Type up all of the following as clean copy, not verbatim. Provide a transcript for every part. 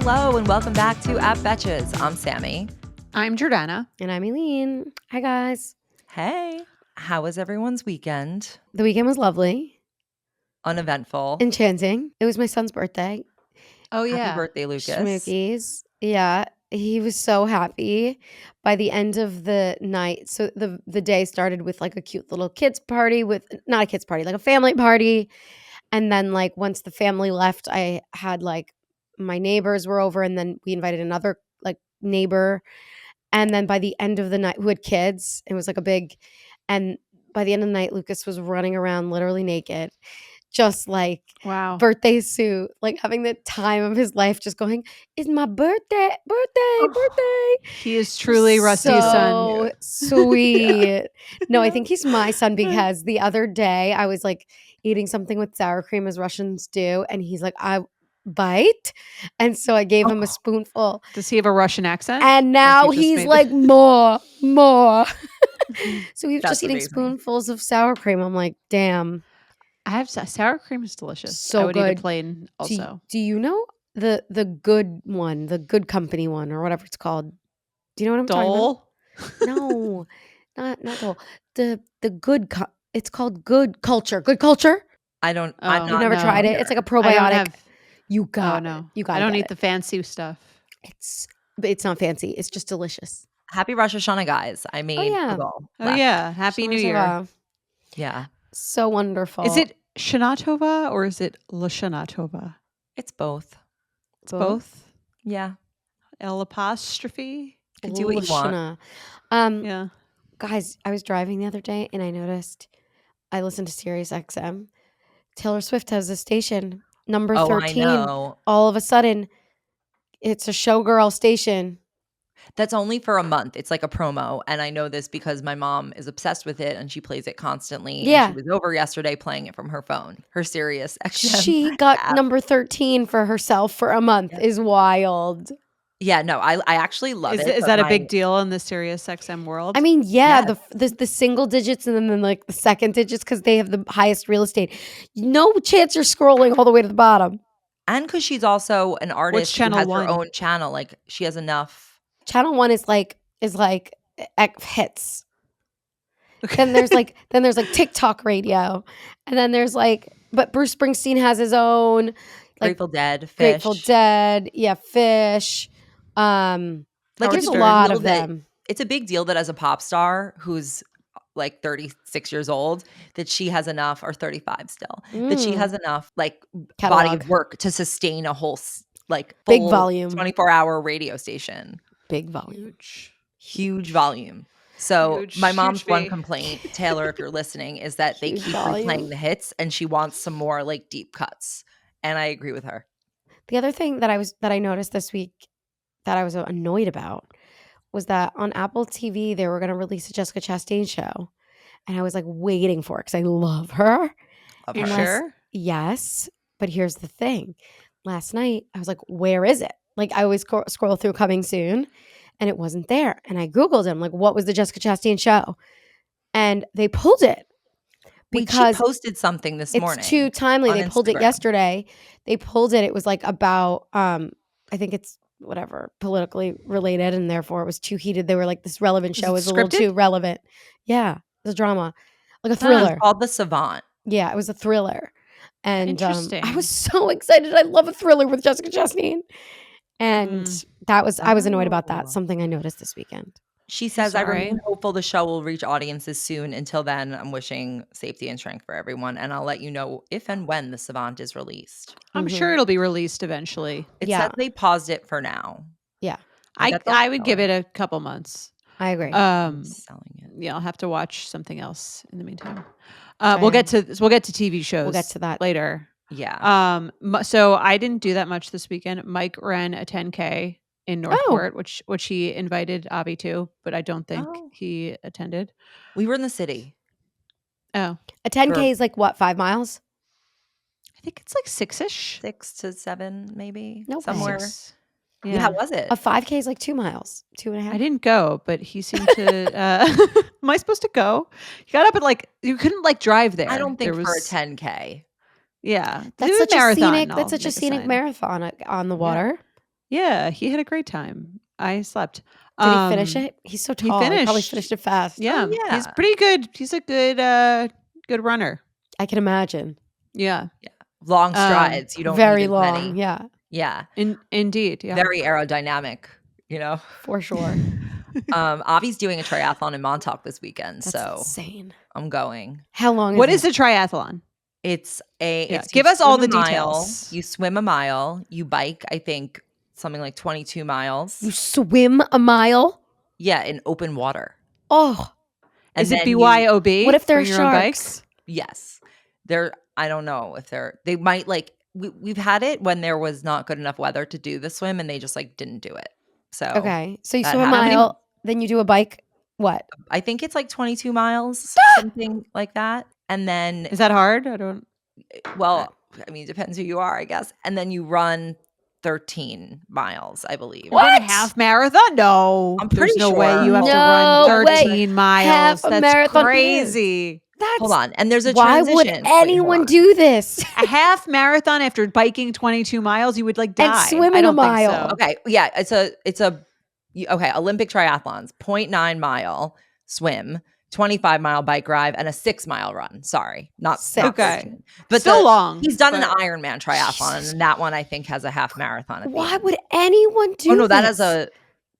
Hello and welcome back to At Betches. I'm Sami. I'm Jordana. And I'm Aleen. Hi, guys. Hey, how was everyone's weekend? The weekend was lovely. Uneventful. Enchanting. It was my son's birthday. Oh, yeah. Happy birthday, Lucas. Schmookies. Yeah. He was so happy by the end of the night. So the day started with like a cute little kids party not a kids party, like a family party. And then like once the family left, I had like my neighbors were over and then we invited another like neighbor. And then by the end of the night, who had kids, it was like and by the end of the night, Lucas was running around literally naked, just like Wow. birthday suit, like having the time of his life, just going, it's my birthday. He is truly Rusty's son. So sweet. No, I think he's my son because the other day I was like eating something with sour cream as Russians do. And he's like, I bite. And so I gave him a spoonful. Does he have a Russian accent? And now he's like, more. So he was just eating spoonfuls of sour cream. I'm like, damn. I have sour cream is delicious. So I would good. eat it plain also. Do you know the good one, the good company one, or whatever it's called? Do you know what I'm talking about? No, not Dole. The good. It's called Good Culture. Good Culture. I've You've never tried it. It's like a probiotic. You got no. You got. I don't eat the fancy stuff. It's not fancy. It's just delicious. Happy Rosh Hashanah, guys. I made Happy New Year. Yeah. So wonderful. Is it Shana Tova or is it Lashana Tova? It's both. It's both? Yeah. L apostrophe? You can do what you want. Yeah. Guys, I was driving the other day and I noticed I listened to Sirius XM. Taylor Swift has a station, number 13. I know. All of a sudden, it's a showgirl station. That's only for a month. It's like a promo. And I know this because my mom is obsessed with it and she plays it constantly. Yeah. And she was over yesterday playing it from her phone, her Sirius XM. She got number 13 for herself for a month. Yeah. Is wild. Yeah, no, I actually love it. Is that a big deal in the Sirius XM world? I mean, yeah, yes. the single digits and then like the second digits because they have the highest real estate. No chance you're scrolling all the way to the bottom. And because she's also an artist who has her own channel. Like she has enough. Channel 1 is like hits. Then there's like TikTok radio, and then there's but Bruce Springsteen has his own Grateful Dead, Fish. Grateful Dead, yeah, Fish. There's a lot of them. It's a big deal that as a pop star who's like 36 years old, that she has enough, or 35 still, that she has enough catalog, body of work to sustain a whole big volume 24-hour radio station. Big volume. Huge volume. So my mom's one complaint, Taylor, if you're listening, is that they keep replaying the hits and she wants some more like deep cuts. And I agree with her. The other thing that I noticed this week that I was annoyed about was that on Apple TV they were going to release a Jessica Chastain show. And I was like waiting for it because I love her. You sure? Yes. But here's the thing. Last night I was like, where is it? Like I always scroll through coming soon and it wasn't there. And I Googled him, like, what was the Jessica Chastain show? And they pulled it. Because she posted something this morning. It's too timely. They pulled it yesterday. They pulled it. It was like about, I think it's whatever, politically related. And therefore it was too heated. They were like, this relevant show is a little too relevant. Yeah. It was a drama. Like a thriller. It's called The Savant. Yeah. It was a thriller. And interesting. I was so excited. I love a thriller with Jessica Chastain. And I was annoyed about that. Something I noticed this weekend. She says, I remain hopeful the show will reach audiences soon. Until then, I'm wishing safety and strength for everyone. And I'll let you know if and when The Savant is released. I'm sure it'll be released eventually. It said they paused it for now. Yeah. I would give it a couple months. I agree. Selling it. Yeah, I'll have to watch something else in the meantime. We'll get to TV shows. We'll get to that later. Yeah. So I didn't do that much this weekend. Mike ran a 10K in Northport, which he invited Avi to, but I don't think he attended. We were in the city. Oh. A 10K is like what, 5 miles? I think it's like 6-ish. 6 to 7, maybe. No, somewhere. 6. Yeah. How was it? A 5K is like 2 miles, 2.5. I didn't go, but he seemed to. Am I supposed to go? You got up at you couldn't drive there. I don't think for a 10K. Yeah, that's such a scenic. That's such a scenic marathon on the water. Yeah, he had a great time. I slept. Did he finish it? He's so tall. He probably finished it fast. Yeah, he's pretty good. He's a good runner. I can imagine. Yeah. Long strides. You don't very need as long. many. Yeah. Yeah. Indeed. Yeah. Very aerodynamic, you know? For sure. Avi's doing a triathlon in Montauk this weekend. That's so insane. I'm going. How long What is is a triathlon? It's give us all the mile, details. You swim a mile, you bike, I think something like 22 miles. You swim a mile? Yeah, in open water. Oh. And is it BYOB? What if there are your own sharks? Bikes? Yes. I don't know if they might like we've had it when there was not good enough weather to do the swim and they just like didn't do it. So okay. So you swim a mile, then you do a bike. What? I think it's like 22 miles, something like that. And then is that hard? I don't. Well, I mean, it depends who you are, I guess. And then you run 13 miles, I believe. What? A half marathon? No, I'm pretty no sure. way you have to run 13 miles. Half That's marathon. crazy. Hold on. And there's a why transition. would anyone do this? A half marathon after biking 22 miles, you would like die. And swimming a mile. So. Okay. Yeah. Okay. Olympic triathlons, 0.9 mile swim, 25 mile bike ride, and a 6 mile run. Sorry. Not 6. Okay. 13. But still long. He's done an Ironman triathlon, and that one I think has a half marathon. Why would anyone do this? Oh, no, that is a.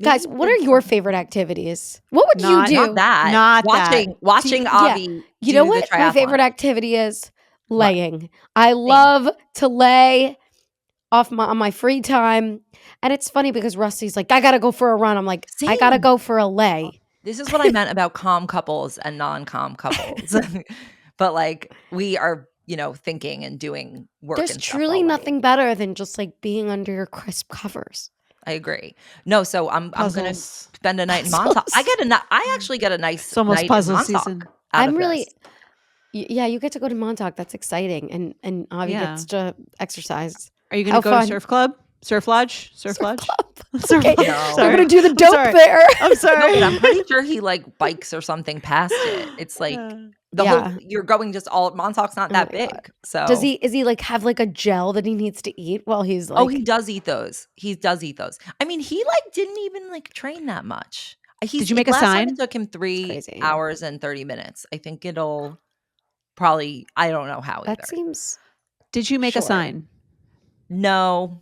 Guys, what are your favorite activities? What would you do? Not that. Not watching Avi. You know what my favorite activity is? Laying. What? I love to lay off on my free time. And it's funny because Rusty's like, I gotta go for a run. I'm like, same. I gotta go for a lay. This is what I meant about calm couples and non-calm couples. But like we are, thinking and doing work. There's truly nothing better than just like being under your crisp covers. I agree. No, so I'm gonna spend a night in Montauk. I actually get a nice. It's almost night puzzle in Montauk season. I'm really, yeah. You get to go to Montauk. That's exciting, and Avi gets to exercise. Are you gonna go to surf club, surf lodge, surf lodge? Okay, no. We're gonna do the dope there. I'm sorry. No, but I'm pretty sure he like bikes or something past it. It's like. Whole, you're going just all Montauk's not that big. God. So is he like have like a gel that he needs to eat while he's like? Oh, he does eat those. I mean, he like didn't even like train that much. Did you make a sign? It took him 3 hours and 30 minutes. I think it'll probably. I don't know how. That seems. Did you make a sign? No,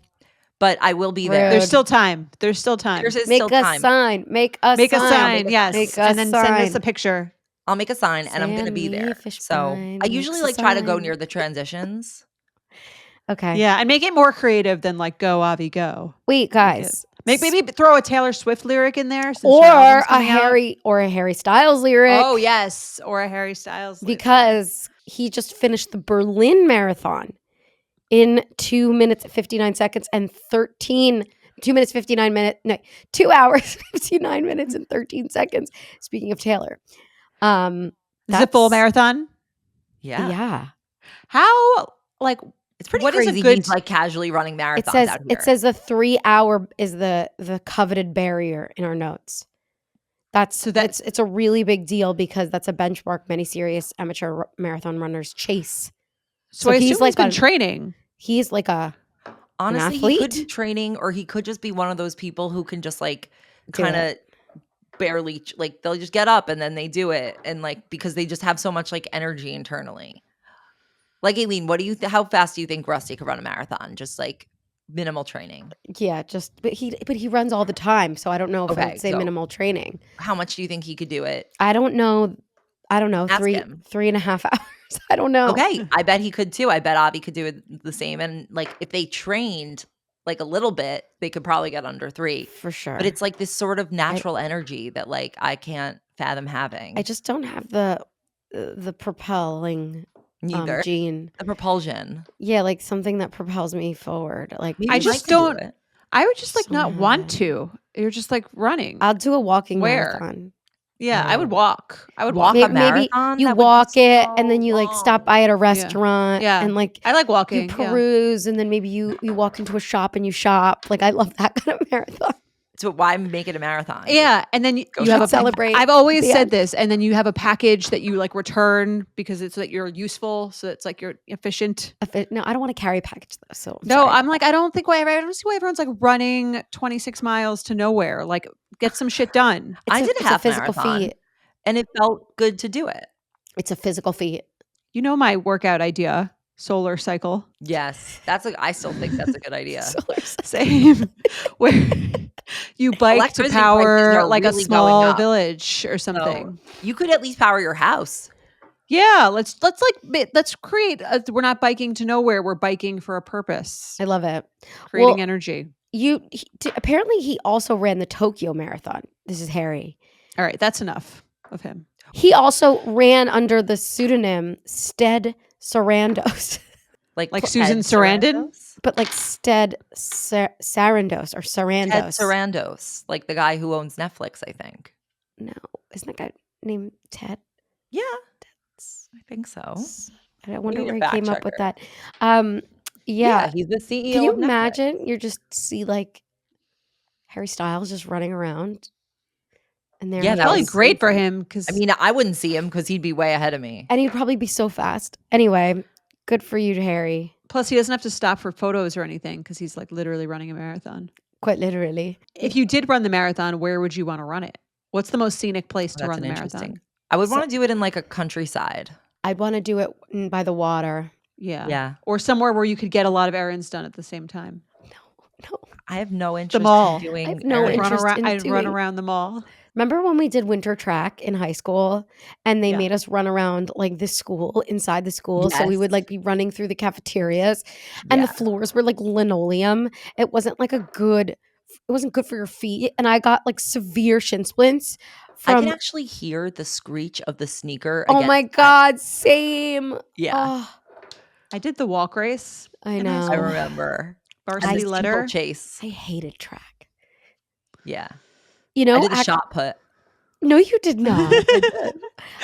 but I will be there. There's still time. There's still time. Make a sign. Make a sign. Yes, and then send us a picture. I'll make a sign and I'm going to be there. So I usually like try to go near the transitions. Okay. Yeah. And make it more creative than like go Avi go. Wait, guys. Maybe throw a Taylor Swift lyric in there. Or a Harry Styles lyric. Oh yes. Or a Harry Styles lyric. Because he just finished the Berlin Marathon in 2 minutes 59 seconds and 2 hours 59 minutes and 13 seconds. Speaking of Taylor. Is it full marathon? Yeah. Yeah. How like it's pretty crazy. He's like casually running marathons out here. It says the 3 hour is the coveted barrier in our notes. It's a really big deal because that's a benchmark many serious amateur marathon runners chase. So he's like been training. He's like honestly, he could be training, or he could just be one of those people who can just like kind of barely like they'll just get up and then they do it, and like because they just have so much like energy internally. Like Aleen, how fast do you think Rusty could run a marathon? Just like minimal training. Yeah, but he runs all the time, so I don't know if I would say minimal training. How much do you think he could do it? I don't know. Ask 3.5 hours. I don't know. Okay, I bet he could too. I bet Avi could do it the same. And like if they trained like a little bit, they could probably get under 3 for sure. But it's like this sort of natural energy that like I can't fathom having. I just don't have the propelling gene. The propulsion. Yeah, like something that propels me forward. Like I just don't. I would just like not want to. You're just like running. I'll do a walking marathon. Yeah, I would walk. A marathon. Maybe you walk it and then you like stop by at a restaurant. Yeah. And like I like walking. You peruse and then maybe you walk into a shop and you shop. Like I love that kind of marathon. So why make it a marathon? Yeah, and then you have a celebrate. I've always the said end. this, and then you have a package that you like return because it's like you're useful, so it's like you're efficient. No, I don't want to carry a package though. So I'm No, sorry. I'm like I don't see why everyone's like running 26 miles to nowhere. Like get some shit done. I did it's a half physical marathon, feat. and it felt good to do it. It's a physical feat. You know my workout idea, solar cycle. Yes, I still think that's a good idea. Solar cycle. Same. Where you bike to Electricity prices power are like a really going small up. village or something. You could at least power your house. Yeah, let's create. We're not biking to nowhere. We're biking for a purpose, I love it. creating Well, energy. Apparently he also ran the Tokyo Marathon. This is Harry. All right, that's enough of him. He also ran under the pseudonym Stead Sarandos, Like Susan Sarandon? but like Stead Sarandos or Ted Sarandos. Sarandos, like the guy who owns Netflix, I think. No, isn't that guy named Ted? Yeah, I think so. I wonder need a where he fact came up with checker. that. Yeah. he's the CEO. Can you of Netflix. imagine? You just see like Harry Styles just running around, and there Yeah, he that Probably is. great for him because I mean, I wouldn't see him because he'd be way ahead of me. And he'd probably be so fast. Anyway, good for you, Harry. plus he doesn't have to stop for photos or anything because he's like literally running a marathon. Quite literally. If you did run the marathon, where would you want to run it? What's the most scenic place to That's run the interesting. marathon? I would So- want to do it in like a countryside. I'd want to do it by the water. Yeah. Yeah, Or somewhere where you could get a lot of errands done at the same time. No. I have no interest mall. in doing. I have no errands. interest in I'd run doing- around the mall. Remember when we did winter track in high school and they Yeah. made us run around like the school, inside the school? So we would Yes. like be running through the cafeterias and the floors were like linoleum. It wasn't good for your feet. And I got like severe shin splints I from, can actually hear the screech of the sneaker. oh against my that. God, same. Yeah, Oh, I did the walk race, I in high know. I remember. And the varsity letter. steeplechase. I hated track. Yeah, You know, I did the shot put. No, you did not.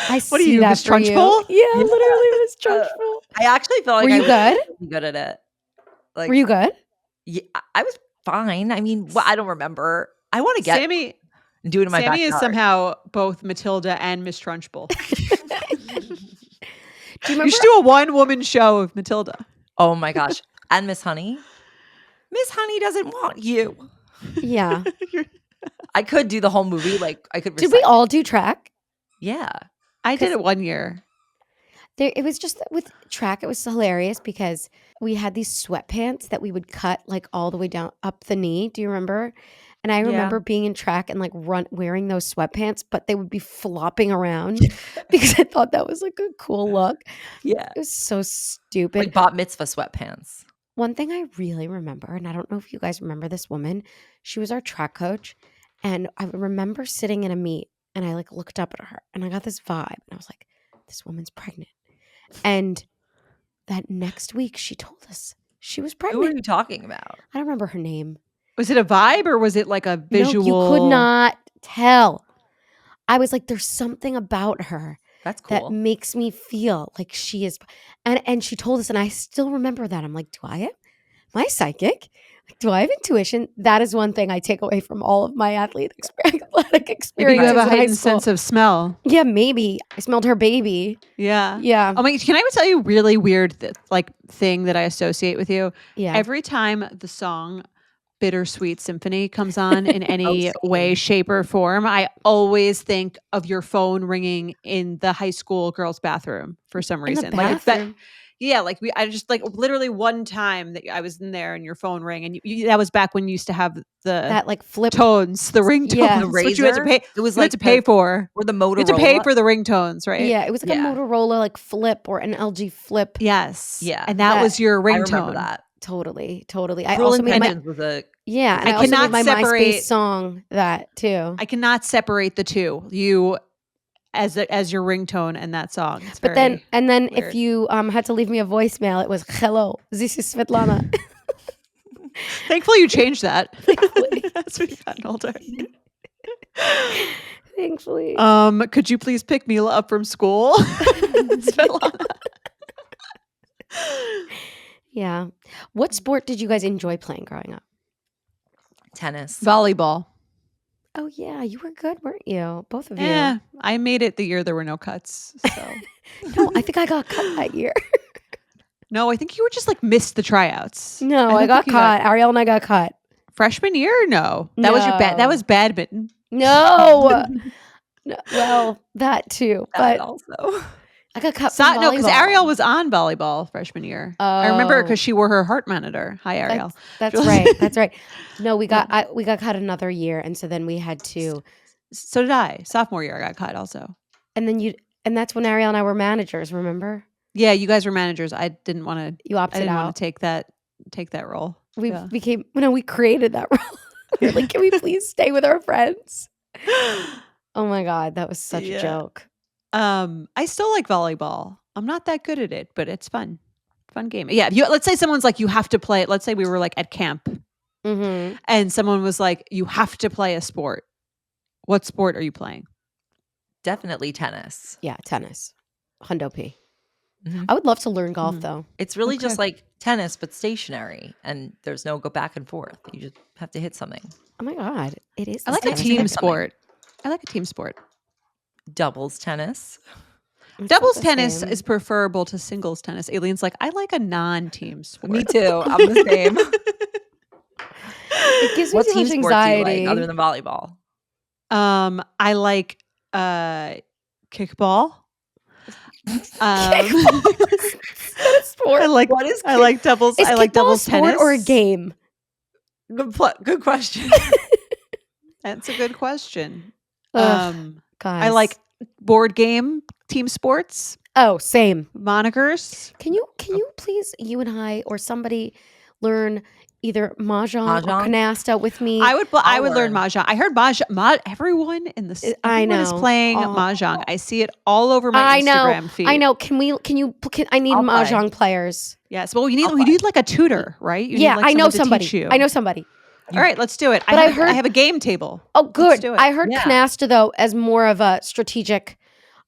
I see What are you, that Miss for you. Trunchbull? Yeah, literally Miss Trunchbull. I actually felt like Were I you was good? really good at it. Like, Were you good? Yeah, I was fine. I mean, I don't remember. I want to get Sammy and do it in my Sammy is backyard. somehow both Matilda and Miss Trunchbull. Do you You remember? should do a one-woman show of Matilda. Oh my gosh. And Miss Honey. Miss Honey doesn't want you. Yeah. I could do the whole movie. Like I could Did we recite- all do track? Yeah. I did it 1 year. It was just that with track, it was hilarious because we had these sweatpants that we would cut like all the way down up the knee. Do you remember? And I remember being in track and like wearing those sweatpants, but they would be flopping around because I thought that was like a cool look. Yeah. It was so stupid. Like bat mitzvah sweatpants. One thing I really remember, and I don't know if you guys remember this woman, she was our track coach. And I remember sitting in a meet and I like looked up at her and I got this vibe. And I was like, this woman's pregnant. And that next week she told us she was Who are pregnant. you talking about? I don't remember her name. Was it a vibe or was it like a visual? No, you could not tell. I was like, there's something about her That's that cool. makes me feel like she is. And she told us, and I still remember that. I'm like, am I psychic? Do I have intuition? That is one thing I take away from all of my athletic Maybe experiences. you have a in high heightened school. sense of smell. Yeah, maybe. I smelled her baby. Yeah. Yeah. Oh my! Can I tell you a really weird thing that I associate with you? Yeah. Every time the song "Bittersweet Symphony" comes on in any same. way, shape, or form, I always think of your phone ringing in the high school girls' bathroom for some In the reason. Like it's that. bathroom. Yeah, like I just like literally one time that I was in there and your phone rang, and that was back when you used to have the That like flip. tones, the ringtones, Yeah. The which you had to razor? pay. It was You had like to pay for. or the You Motorola. had to pay for the ringtones, right? Yeah, it was like Yeah. a Motorola like flip or an LG flip. Yes. Yeah. And that That- was your I ringtone. remember that. Totally. I Cruel also made my Intentions was a and I I also cannot made my separate- MySpace song that too. I cannot separate the two. You as your ringtone and that song. It's But very then weird. if you had to leave me a voicemail, it was hello, this is Svetlana. thankfully you changed that Thankfully. as we've gotten older. Thankfully. Could you please pick me up from school? Svetlana. Yeah. What sport did you guys enjoy playing growing up? tennis. Volleyball. Oh yeah, you were good, weren't you? Both of you. Yeah, I made it the year there were no cuts. So No, I think I got cut that year. no, I think you were just like missed the tryouts. No, I don't got think you caught. Ariel and I got cut. freshman year. Or no, that was your that No. was badminton. No. No, well, that too, That but also. I got cut from volleyball. No, because Ariel was on volleyball freshman year. I remember Oh. because she wore her heart monitor. Hi, Ariel. That's right. That's right. No, we got cut another year, and so then we had to. So did I. Sophomore year, I got cut also. And then that's when Ariel and I were managers. Remember? Yeah, you guys were managers. I didn't want to. You opted I didn't out. want to take that role. We Yeah. became. No, we created that role. We were like, can we please stay with our friends? Oh my god, that was such a joke. I still like volleyball. I'm not that good at it, but it's fun. Fun game. Yeah. Let's say someone's like, you have to play it. Let's say we were like at camp Mm-hmm. and someone was like, you have to play a sport. What sport are you playing? Definitely tennis. Yeah, tennis. Hundo P. Mhm. I would love to learn golf though. It's really Okay. just like tennis, but stationary, and there's no go back and forth. You just have to hit something. Oh my god, it is. I the like a same team thing. sport. I like a team sport. Doubles tennis. It's not Doubles the tennis same. is preferable to singles tennis. Aleen's like, I like a non-team sport. Me too. I'm the same. It gives me What too team much sport do you anxiety. like other than volleyball? I like kickball. Sport. I like What is I like doubles. Is I like kickball doubles a sport tennis or a game? Good question. That's a good question. Ugh, I guys. like board game team sports Oh, same. monikers. Can you please, you and I or somebody, learn either mahjong or Mahjong? canasta with me? I I'll would learn learn. mahjong. I heard mahjong. Everyone in the I everyone is know. playing Oh. mahjong. I see it all over my I know. Instagram feed. I know. I need I'll play. mahjong players. Yes. Well, you I'll need like a tutor, right? You Yeah, need, like, I know someone to somebody. teach you. I know somebody. All right, let's do it. But I heard- I have a game table. Oh, Let's good. do it. I heard Yeah. canasta though as more of a strategic,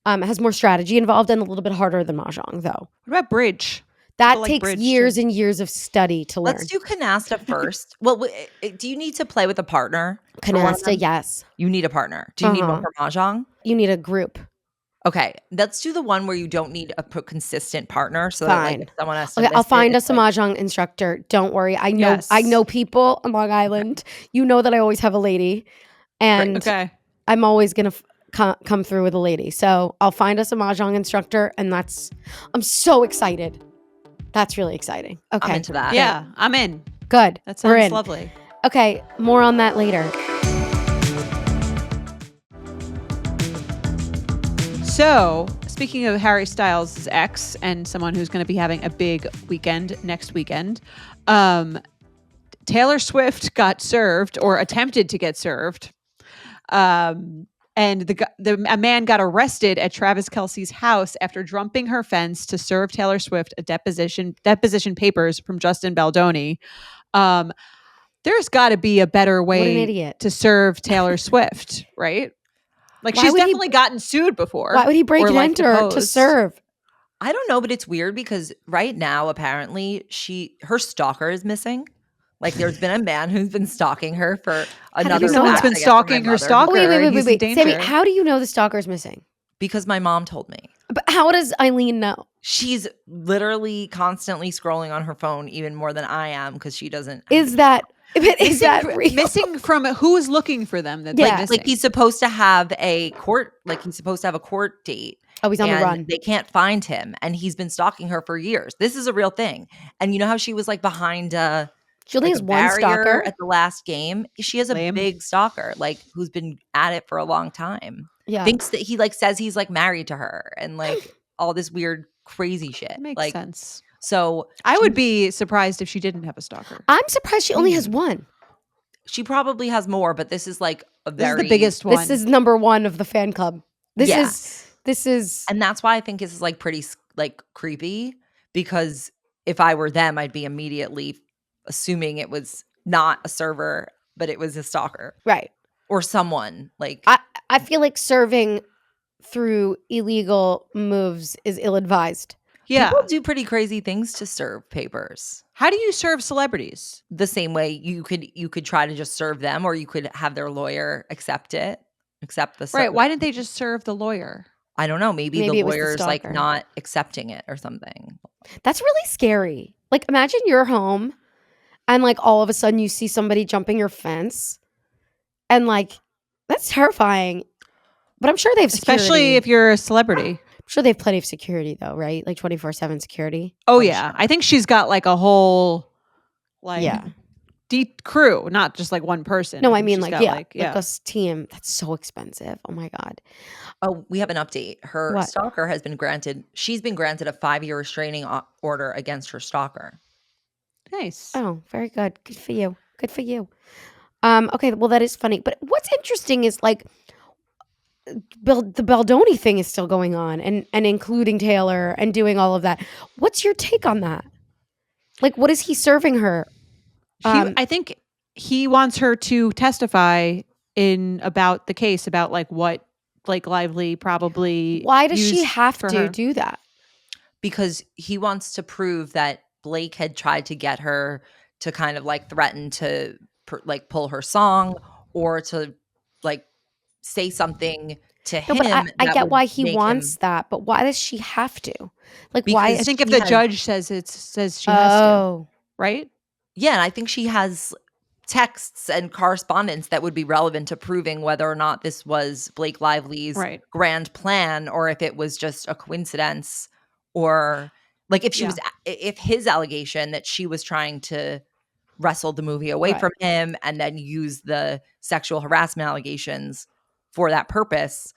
has more strategy involved and a little bit harder than mahjong though. What about bridge? That like takes bridge, too. years and years of study to learn. Let's do canasta first. Well, do you need to play with a partner? for one of Canasta, them? yes. You need a partner. Do you need one Uh-huh. for mahjong? You need a group. Okay, let's do the one where you don't need a consistent partner, so that like Fine. if someone has to Okay, miss I'll find it, us a mahjong instructor. Don't worry. I know Yes. I know people on Long Island. You know that I always have a lady, and Okay. I'm always gonna come through with a lady. So I'll find us a mahjong instructor, and I'm so excited. That's really exciting. Okay, I'm into that. Yeah, I'm in. good. That We're sounds in. lovely. Okay, more on that later. So, speaking of Harry Styles' ex and someone who's going to be having a big weekend next weekend, Taylor Swift got served or attempted to get served. And a man got arrested at Travis Kelce's house after jumping her fence to serve Taylor Swift a deposition papers from Justin Baldoni. There's got to be a better What an way idiot. to serve Taylor Swift, right? Like Why she's would he- definitely gotten sued before. Why would he break or, and like, enter to deposed. serve? I don't know, but it's weird because right now apparently her stalker is missing. Like there's been a man who's been stalking her for another. know Someone's that? been fact, I guess, from my stalking her mother. stalker. Wait, He's in danger. Sammy, how do you know the stalker's missing? Because my mom told me. But how does Aleen know? She's literally constantly scrolling on her phone even more than I am because she doesn't. Is that real? Missing from who's looking for them? That's Yeah. missing. Like he's supposed to have a court date. Oh, he's on the and run. They can't find him, and he's been stalking her for years. This is a real thing. And you know how she was like behind She only like has a one barrier stalker. at the last game? She has a Lame. big stalker, like who's been at it for a long time. Yeah. Thinks that he like says he's like married to her and like all this weird crazy shit. That makes like sense. so I would be surprised if she didn't have a stalker. I'm surprised she only has one. she probably has more, but this is like a This very is the biggest one. This is number one of the fan club. This is and that's why I think this is like pretty like creepy, because if I were them, I'd be immediately assuming it was not a server, but it was a stalker right. or someone like I feel like serving through illegal moves is ill-advised. Yeah. People do pretty crazy things to serve papers. How do you serve celebrities? The same way you could try to just serve them, or you could have their lawyer accept the Right. Why didn't they just serve the lawyer? I don't know. Maybe the Maybe it was the lawyer's like stalker. not accepting it or something. That's really scary. Like, imagine you're home and like all of a sudden you see somebody jumping your fence, and like that's terrifying. But I'm sure they have security. Especially if you're a celebrity. I'm sure they have plenty of security though, right? Like 24/7 security. Oh, I'm yeah. sure. I think she's got like a whole like Yeah. deep crew, not just like one person. No, I think mean she's like got, like a team. That's so expensive. Oh my god. Oh, we have an update. Her What? stalker she's been granted a 5-year restraining order against her stalker. Nice. Oh, very good. Good for you. Good for you. Okay, well that is funny. But what's interesting is like the Baldoni thing is still going on, and including Taylor and doing all of that. What's your take on that? Like, what is he serving her? I think he wants her to testify about the case, about like what Blake Lively probably Why does she used have for to her. do that? Because he wants to prove that Blake had tried to get her to kind of like threaten to like pull her song, or to like say something to No, him. but I that get would why he make wants him- that, but why does she have to? Like, why? Because I think if she the has- judge says she has to, Oh, right? Yeah, and I think she has texts and correspondence that would be relevant to proving whether or not this was Blake Lively's Right. grand plan, or if it was just a coincidence, or like if if his allegation that she was trying to wrestle the movie away Right. from him and then use the sexual harassment allegations for that purpose,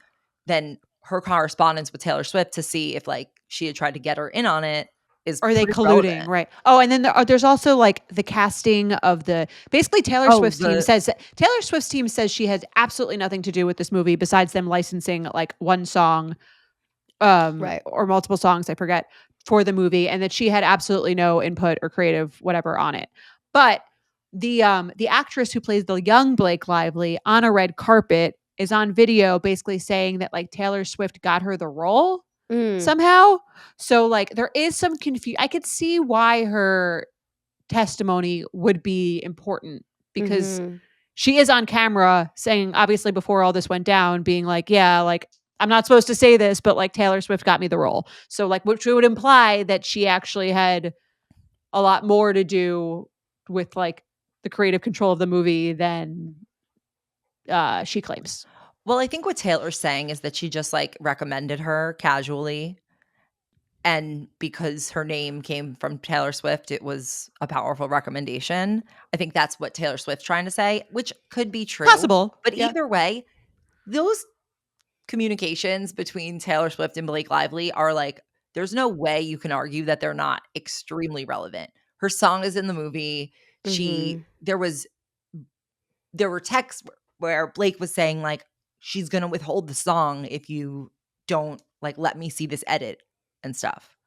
then her correspondence with Taylor Swift to see if like she had tried to get her in on it is Are they pretty colluding? relevant. Right. Oh, and then there's also like the casting of basically Taylor Swift's team says she has absolutely nothing to do with this movie besides them licensing like one song, Right. or multiple songs, I forget, for the movie, and that she had absolutely no input or creative whatever on it. But the actress who plays the young Blake Lively on a red carpet is on video basically saying that like Taylor Swift got her the role somehow. So like there is some confusion. I could see why her testimony would be important, because she is on camera saying, obviously before all this went down, being like, yeah, like I'm not supposed to say this, but like Taylor Swift got me the role. So like, which would imply that she actually had a lot more to do with like the creative control of the movie than she claims. Well, I think what Taylor's saying is that she just like recommended her casually, and because her name came from Taylor Swift, it was a powerful recommendation. I think that's what Taylor Swift's trying to say, which could be true. Possible. But Yeah. either way, those communications between Taylor Swift and Blake Lively are like, there's no way you can argue that they're not extremely relevant. Her song is in the movie. There were texts where Blake was saying like, she's going to withhold the song if you don't like let me see this edit and stuff.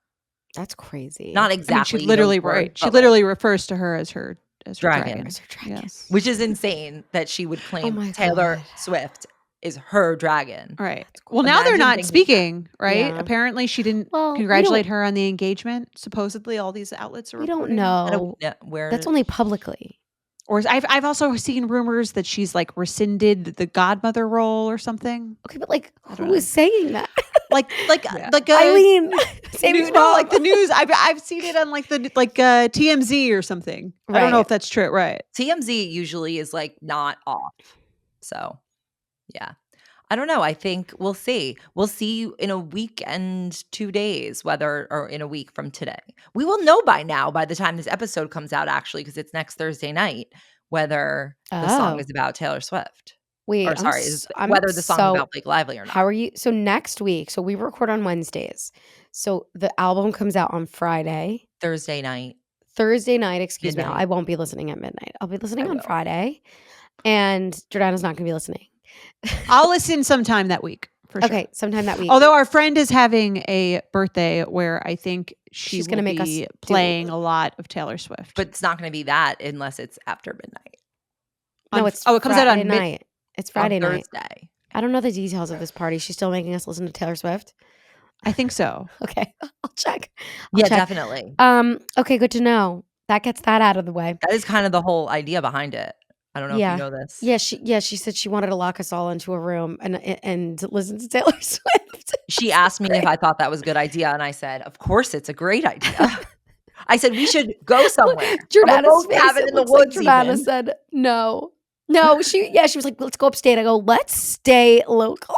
That's crazy. Not I mean, exactly. she literally those words, right. She but, literally refers to her as her dragon. As her dragon. Yes. which is insane that she would claim my Taylor God. Swift is her dragon. Right. Well, now they're Imagine not thinking speaking, right? Yeah. Apparently she didn't Well, we congratulate don't- her on the engagement. Supposedly all these outlets are We don't reporting. I know. don't know where That's only publicly. Or I've also seen rumors that she's like rescinded the godmother role or something. Okay, but like, don't who know. is saying that? Like Yeah. Eileen, Sammy's no, mom. like the news. I've seen it on like the TMZ or something. I don't know Right. if that's true. Right. TMZ usually is like not off. So, yeah. I don't know. I think we'll see. We'll see in a week and 2 days, or in a week from today. We will know by now, by the time this episode comes out, actually, because it's next Thursday night, whether the song Oh. is about Taylor Swift. Wait, Or sorry, whether the song is about Blake Lively or not. How are you? So next week, so we record on Wednesdays. So the album comes out on Friday. Thursday night. Thursday night, excuse me. Midnight. I won't be listening at midnight. I'll be listening I on will. Friday. And Jordana's not going to be listening. I'll listen sometime that week for sure. Okay, sometime that week. Although our friend is having a birthday where I think She's going gonna to make us be do- playing a lot of Taylor Swift. But it's not going to be that unless it's after midnight. No, on- it's it comes out on Friday night. It's Friday on night. Thursday. I don't know the details of this party. She's still making us listen to Taylor Swift. I think so. Okay, I'll check. Yeah, definitely. Okay, good to know. That gets that out of the way. That is kind of the whole idea behind it. I don't know if you know this. Yeah, she said she wanted to lock us all into a room and listen to Taylor Swift. She asked me if I thought that was a good idea, and I said, "Of course, it's a great idea." I said we should go somewhere. Jordana's face, have it in the woods. Like Jordana said no. She was like, "Let's go upstate." I go, "Let's stay local."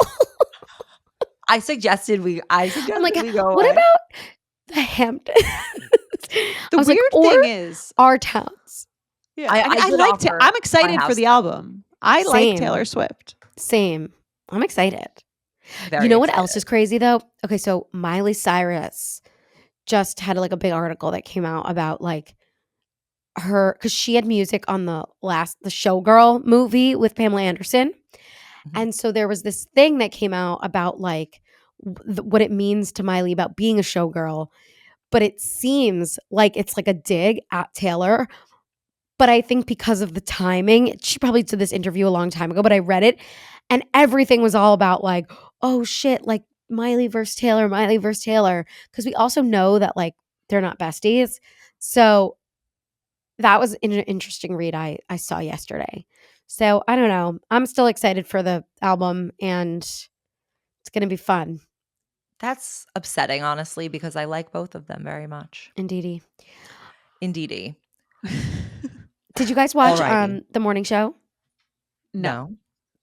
I suggested we. I'm like, we go. What away. about the Hamptons? The weird thing is our towns. Yeah, I liked it. I'm excited for the album. I like Taylor Swift. Same. I'm excited. Very you know excited. what else is crazy though? Okay, so Miley Cyrus just had like a big article that came out about like her, because she had music on the Showgirl movie with Pamela Anderson. Mhm. And so there was this thing that came out about like what it means to Miley about being a showgirl. But it seems like it's like a dig at Taylor. But I think because of the timing, she probably did this interview a long time ago, but I read it and everything was all about like, oh shit, like Miley versus Taylor. Because we also know that like they're not besties. So that was an interesting read I saw yesterday. So I don't know. I'm still excited for the album and it's going to be fun. That's upsetting, honestly, because I like both of them very much. Indeedy. Did you guys watch the morning show? No.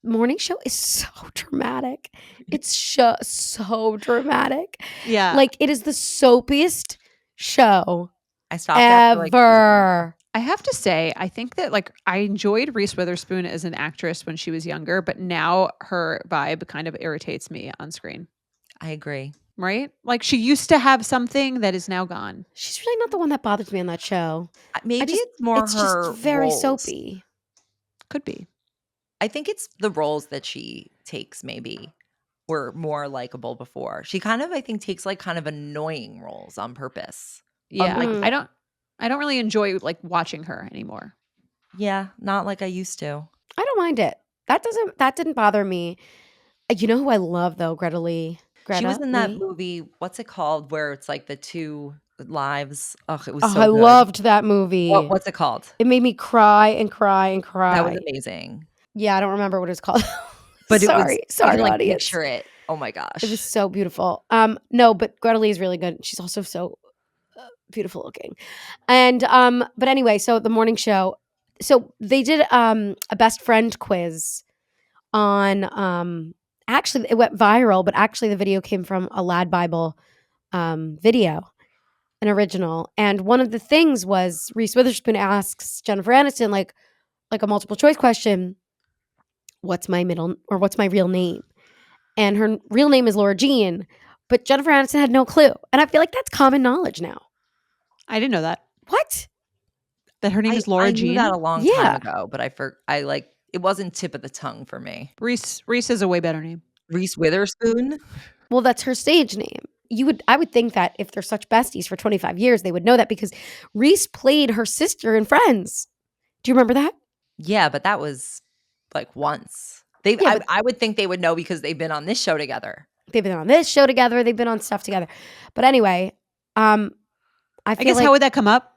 Morning show is so dramatic. It's so dramatic. Yeah. Like it is the soapiest show I stopped ever. I have to say, I think that like I enjoyed Reese Witherspoon as an actress when she was younger, but now her vibe kind of irritates me on screen. I agree. Right? Like she used to have something that is now gone. She's really not the one that bothers me on that show. Maybe it's more it's her just very roles. soapy. Could be. I think it's the roles that she takes maybe were more likable before. She kind of, I think, takes like kind of annoying roles on purpose. Yeah. I don't really enjoy like watching her anymore. Yeah, not like I used to. I don't mind it. That didn't bother me. You know who I love though, Greta Lee. She was in that movie, what's it called, where it's like the two lives. Oh, it was so I good. loved that movie. What's it called? It made me cry and cry and cry. That was amazing. Yeah, I don't remember what it was called. But sorry, I can, like, audience. picture it. Oh my gosh. It was so beautiful. No, but Greta Lee is really good. She's also so beautiful looking. And but anyway, so the morning show. So they did a best friend quiz on actually it went viral, but actually the video came from a Lad Bible video, an original. And one of the things was Reese Witherspoon asks Jennifer Aniston like a multiple choice question, what's my real name? And her real name is Laura Jean, but Jennifer Aniston had no clue. And I feel like that's common knowledge now. I didn't know that. What? That her name is Laura Jean? I knew that a long time ago, but I like it wasn't tip of the tongue for me. Reese is a way better name. Reese Witherspoon? Well, that's her stage name. I would think that if they're such besties for 25 years, they would know that because Reese played her sister in Friends. Do you remember that? Yeah, but that was like once. I would think they would know because they've been on this show together. They've been on this show together. They've been on stuff together. But anyway, I guess like, how would that come up?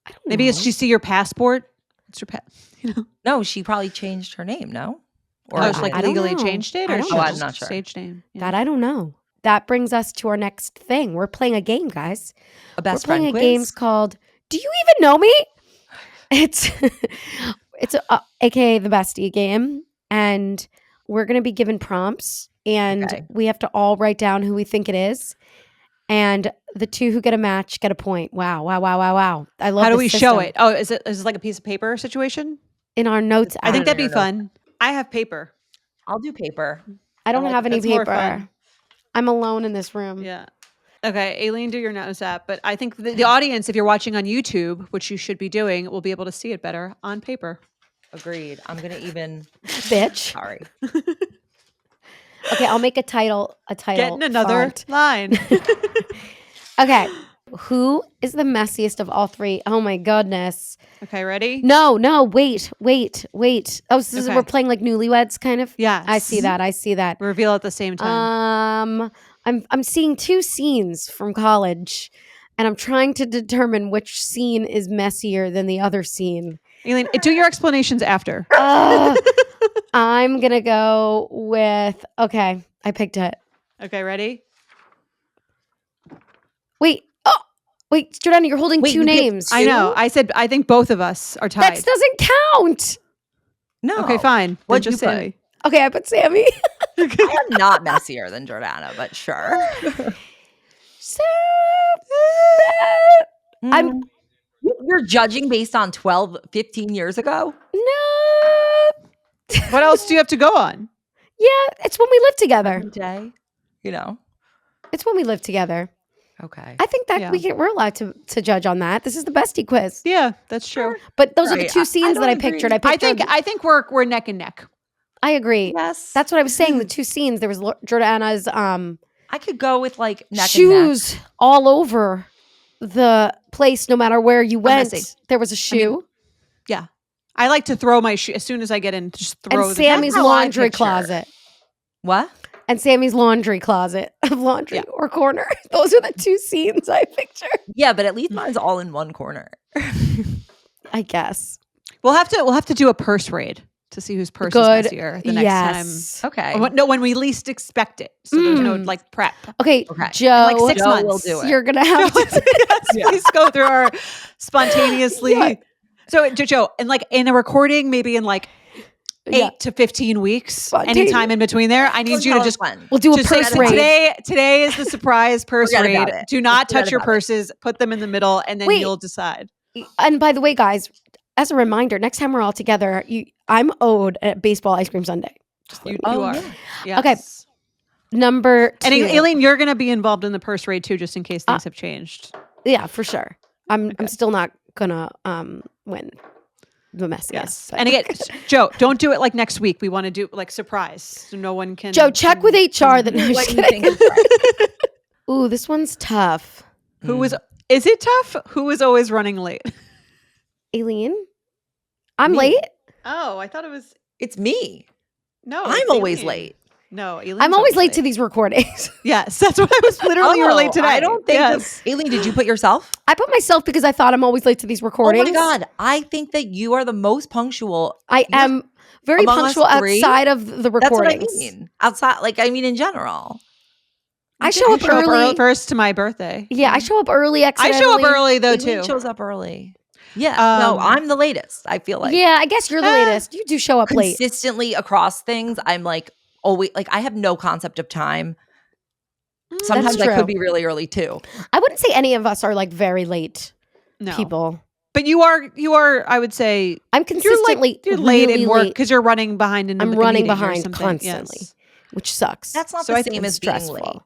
I don't Maybe know. it's she see your passport. It's your No, she probably changed her name. No, or she like I don't legally know. changed it. I Or don't she know. just I'm not sure. Stage name. Yeah. That I don't know. That brings us to our next thing. We're playing a game, guys. a best We're playing friend a quiz? game called Do You Even Know Me? It's aka the bestie game, and we're gonna be given prompts, and we have to all write down who we think it is. And the two who get a match get a point. Wow. I love How do this we show system. it? Oh, is it like a piece of paper situation? In our notes I think app. that'd be fun. I have paper. I'll do paper. I don't have any that's more paper. fun. I'm alone in this room. Yeah. Okay, Aleen, do your notes app. But I think the audience, if you're watching on YouTube, which you should be doing, will be able to see it better on paper. Agreed. I'm gonna even Bitch. sorry. Okay, I'll make a title. Getting another font. line. Okay. Who is the messiest of all three? Oh my goodness. Okay, ready? No, wait. Oh, so we're playing like newlyweds kind of? Yeah. I see that. Reveal at the same time. I'm seeing 2 scenes from college, and I'm trying to determine which scene is messier than the other scene. Aleen, do your explanations after. I'm gonna go with okay. I picked it. Okay, ready? Wait, Jordana, you're holding 2 names. I know. I said I think both of us are tied. That doesn't count. No. Okay, fine. What'd Then just you put? Sami. Okay, I put Sami. I am not messier than Jordana, but sure. So I'm You're judging based on 12, 15 years ago? no. What else do you have to go on? Yeah, it's when we live together. Day, It's when we live together. Okay. I think that we're allowed to judge on that. This is the bestie quiz. Yeah, that's true. But those are the Right. 2 scenes don't that I agree. pictured. I think we're neck and neck. I agree. Yes. That's what I was saying. The 2 scenes. There was Jordana's I could go with like neck shoes all over the place, no matter where you went. messy. There was a shoe. Yeah. I like to throw my shoe as soon as I get in. Just throw And the Sammy's That's how I laundry picture. closet. What? And Sammy's laundry closet of laundry or corner. Those are the 2 scenes I picture. Yeah, but at least mine's all in one corner. I guess. We'll have to do a purse raid to see whose purse Good. is messier the next Yes. Okay. time. No, when we least expect it. So there's no like prep. Okay, Okay. Joe. In like 6 Joe months. will do it. You're gonna have to. Yes, please go through our spontaneously. Yeah. So Joe, and like in a recording, maybe in like 8 to 15 weeks, Spontaneous. anytime in between there, I need you to just We'll do a just say, purse raid. Today is the surprise purse Forget raid. about it. Do not Forget touch your about it. purses. Put them in the middle, and then Wait. you'll decide. And by the way, guys, as a reminder, next time we're all together, I'm owed a baseball ice cream sundae. You Oh, are. yeah. Yes. Okay. Number 2. And Aleen, you're going to be involved in the purse raid too, just in case things have changed. Yeah, for sure. I'm still not gonna win the messiest. Yes. but- And again, Joe, don't do it like next week. We want to do like surprise, so no one can. Joe, check with HR. That no, What just do you kidding. think is right? Ooh, this one's tough. Who was? Is it tough? Who was always running late? Aileen, I'm Me. late. Oh, I thought it was. It's me. No, I'm it's always Aleen. late. No, Aileen's I'm always late to these recordings. Yes, that's what I was literally. You were late today. I don't think. Yes. Aileen, did you put yourself? I put myself because I thought I'm always late to these recordings. Oh my God. I think that you are the most punctual. I am very among us punctual three, outside of the That's what I recordings. mean. Outside, like, I mean, in general. I show up early. First to my birthday. Yeah, I show up early. I show up early though Aileen too. shows up early. Yeah. No, I'm the latest. I feel like. Yeah, I guess you're the latest. You do show up late. Consistently across things, I'm like always like I have no concept of time. Sometimes I true. could be really early too. I wouldn't say any of us are like very late No. people. But you are. I would say I'm consistently you're late really in work late, because you're running behind in. I'm like, a running meeting or behind something. constantly. Yes. which sucks. That's not So the I think same It's as being stressful. late.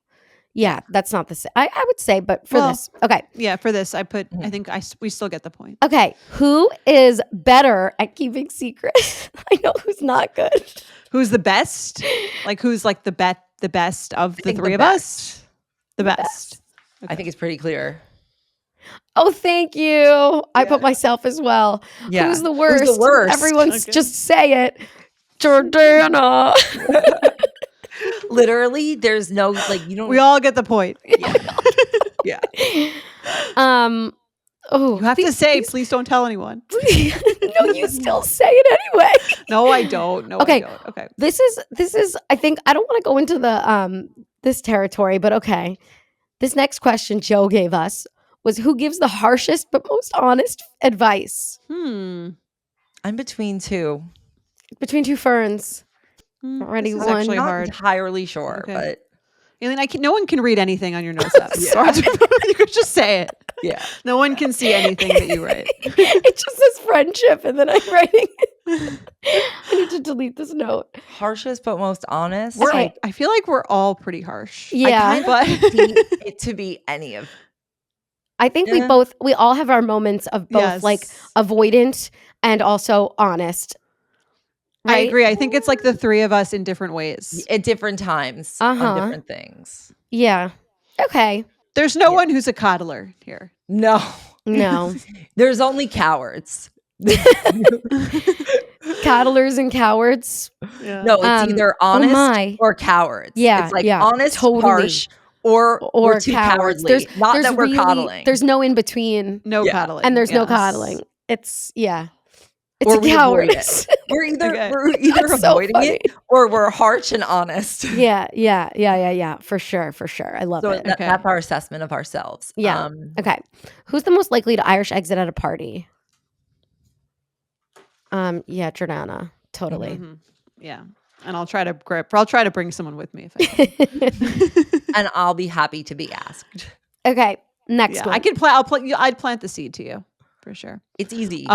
Yeah, that's not the same. I would say, but for Well, this, okay, Yeah, for this, I put. I think we still get the point. okay. Who is better at keeping secrets? I know who's not good. Who's the best? Like who's like the best of the think the three of us? The best. I think it's pretty clear. Oh, thank you. I put myself as well. Yeah. Who's the worst? Who's the worst? Everyone's just say it. Jordana. Literally, there's no like you don't. We all get the point. yeah. Oh, You have to say, please don't tell anyone. no, you still say it anyway. No, I don't. No, Okay. I don't. Okay. This is I think I don't want to go into the this territory, but okay. This next question Joe gave us was who gives the harshest but most honest advice I'm between two. between two ferns. Already This is one. actually Not hard. entirely sure, Okay. Aleen, no one can read anything on your notes app. Yeah. You could just say it. but yeah. No one can see anything that you write. It just says friendship, and then I'm writing. I need to delete this note. Harshest but most honest. Okay. I feel like we're all pretty harsh. Yeah, But See it to be any of. I think Yeah. we all have our moments of both like avoidant and also honest. I Right? agree. I think it's like the three of us in different ways. At different times Uh-huh. on different things. Yeah. Okay. There's no one who's a coddler here. No. No. There's only cowards. Coddlers and cowards. Yeah. No, it's either honest my. or cowards. Yeah, It's like yeah, honest, totally. harsh, or we're too cowards. cowardly. Not that we're coddling. There's no in between. No coddling. And there's no coddling. It's It's or a we avoid it. cowardice. We're either That's so avoiding funny. it or we're harsh and honest. Yeah. For sure. I love it. That's our assessment of ourselves. Yeah. Okay. Who's the most likely to Irish exit at a party? Yeah, Jordana. Totally. Mm-hmm. Yeah. And I'll try to bring someone with me if I can. And I'll be happy to be asked. Okay. Next one. I can I'd plant the seed to you for sure. It's easy.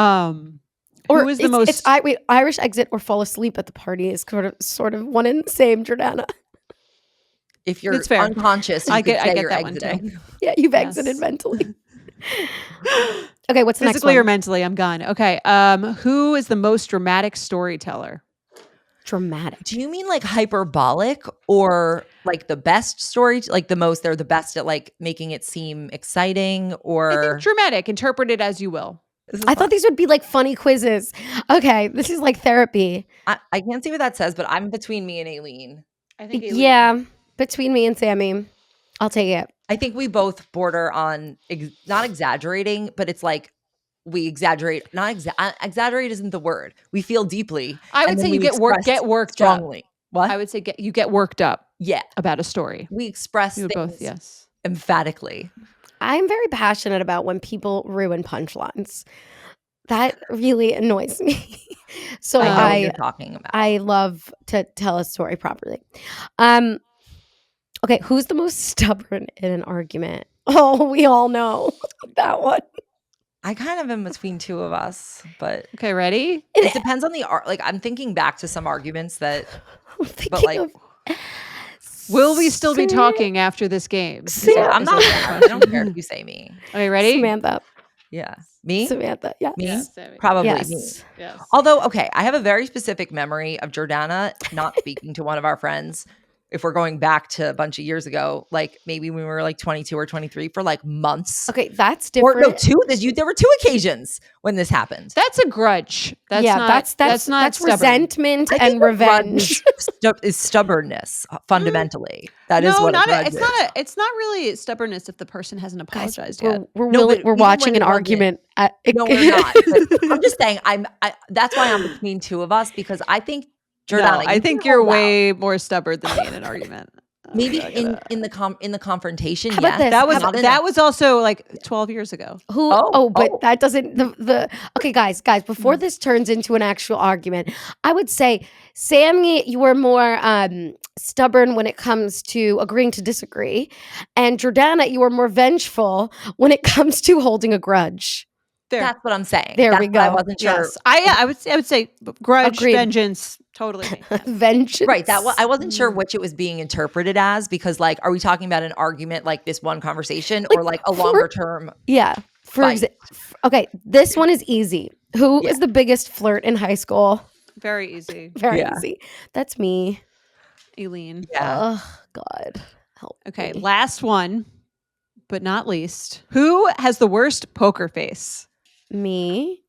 Who is the most it's Irish exit or fall asleep at the party is sort of one and the same, Jordana. If you're unconscious, I get that exiting. One too. Yeah, you've exited mentally. Okay, what's the next one? Physically or mentally, I'm gone. Okay. Who is the most dramatic storyteller? Dramatic. Do you mean like hyperbolic or like the best story? Like they're the best at like making it seem exciting or I think dramatic. Interpret it as you will. I thought these would be like funny quizzes. Okay, this is like therapy. I can't see what that says, but I'm between me and Aleen. I think Aleen. Yeah, between me and Sami. I'll take it. I think we both border on not exaggerating, but it's like we exaggerate. Exaggerate isn't the word. We feel deeply. I would say you get worked strongly. Up. What? I would say you get worked up. Yeah, about a story. We express things both. Yes, emphatically. I'm very passionate about when people ruin punchlines. That really annoys me. So I know what you're talking about. I love to tell a story properly. Okay, who's the most stubborn in an argument? Oh, we all know that one. I kind of am between two of us, but okay, ready? It depends on the like. I'm thinking back to some arguments that, but like. Will we still be talking after this game? I'm not. I don't care if you say me. Okay, ready? Samantha. Yeah. Me? Samantha. Yeah. Me? Yes, Probably yes. me. Yes. Although, okay, I have a very specific memory of Jordana not speaking to one of our friends. If we're going back to a bunch of years ago, like maybe when we were like 22 or 23 for like months. Okay, that's different. Or no, there were two occasions when this happened. That's a grudge. That's not resentment and revenge. Is stubbornness fundamentally. That is what it's not really stubbornness if the person hasn't apologized yet. yet. We're watching an argument. No, we're not. But I'm just saying. That's why I'm between two of us because I think. Jordana, I think you're way more stubborn than me in an argument. Maybe in the confrontation. How about Yes, this? that was also like 12 years ago. But that doesn't okay, guys, before this turns into an actual argument, I would say, Sami, you were more stubborn when it comes to agreeing to disagree, and Jordana, you were more vengeful when it comes to holding a grudge. That's what I'm saying. There we go. I wasn't sure. Yes. I would say grudge, vengeance, totally. Vengeance. Right. I wasn't sure which it was being interpreted as because, like, are we talking about an argument like this one conversation or like a longer term? Yeah. Okay, this one is easy. Who is the biggest flirt in high school? Very easy. Very easy. That's me. Aleen. Yeah. Oh, God. Help Okay, me. last one, but not least. Who has the worst poker face? Me.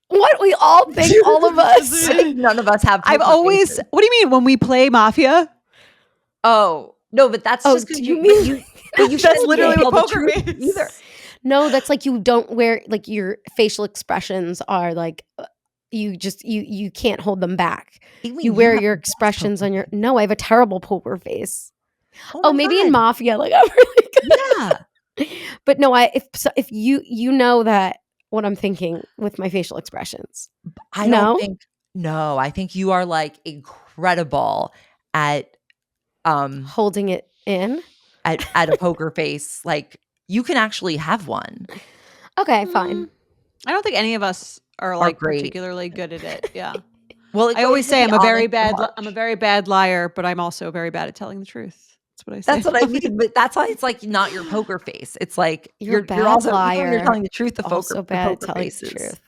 What? We all think all of us. None of us have. What do you mean when we play Mafia? Oh, no, but that's just because you mean that's literally what poker means. Either. No, that's like you don't wear, like your facial expressions are like, you can't hold them back. You wear your expressions on your, no, I have a terrible poker face. Oh maybe in Mafia, like I'm really good. Yeah. But no, if you know that what I'm thinking with my facial expressions. I think you are like incredible at holding it in at a poker face. Like you can actually have one. Okay, fine. I don't think any of us are like particularly good at it. Yeah. Well, I always say I'm a very bad liar, but I'm also very bad at telling the truth. That's what I say. That's what I mean. But that's why it's like not your poker face. It's like you're also liar. You're telling the truth. Also bad at telling the truth.